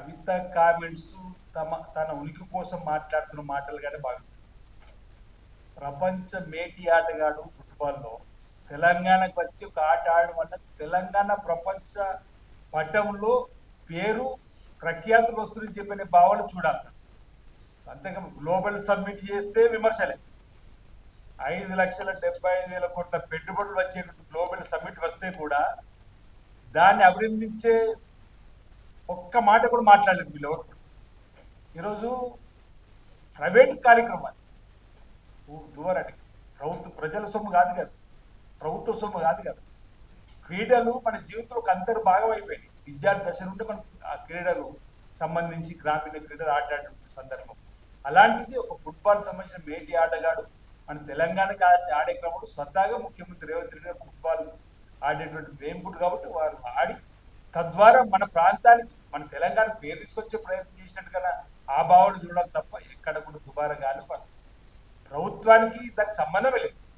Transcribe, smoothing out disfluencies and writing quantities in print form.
కవిత comments తన ఉనికి కోసం మాట్లాడుతున్న మాటలుగానే భావించారు. ప్రపంచ మేటి ఆటగాడు ఫుట్బాల్లో తెలంగాణకు వచ్చి ఒక ఆట ఆడడం వల్ల తెలంగాణ ప్రపంచ పటంలో పేరు ప్రఖ్యాతులు వస్తుందని చెప్పిన భావన చూడాలి. అంతేగా గ్లోబల్ సబ్మిట్ చేస్తే విమర్శలే. 5,75,000 కోట్ల పెట్టుబడులు వచ్చే గ్లోబల్ సబ్మిట్ వస్తే కూడా దాన్ని అభినందించే ఒక్క మాట కూడా మాట్లాడలేదు వీళ్ళు ఎవరు. ఈరోజు ప్రైవేట్ కార్యక్రమాలు దూరండి, ప్రజల సొమ్ము కాదు కదా, ప్రభుత్వ సొమ్ము కాదు కదా. క్రీడలు మన జీవితంలో ఒక అంతర్భాగం అయిపోయినాయి. విద్యార్థి దశ నుండి మనం ఆ క్రీడలు సంబంధించి గ్రామీణ క్రీడలు ఆడే సందర్భం. అలాంటిది ఒక ఫుట్బాల్ సంబంధించిన మేటి ఆటగాడు మన తెలంగాణకి ఆడే క్రమంలో స్వతహాగా ముఖ్యమంత్రి రేవంత్ రెడ్డి గారు ఫుట్బాల్ ఆడేటువంటి వేంపుడు కాబట్టి వారు ఆడి తద్వారా మన ప్రాంతానికి మన తెలంగాణకు పేరు తీసుకొచ్చే ప్రయత్నం చేసినట్టు కదా ఆ భావన చూడాలి తప్ప ఎక్కడ కూడా దుబారా కానీ ప్రభుత్వానికి దానికి సంబంధమే లేదు.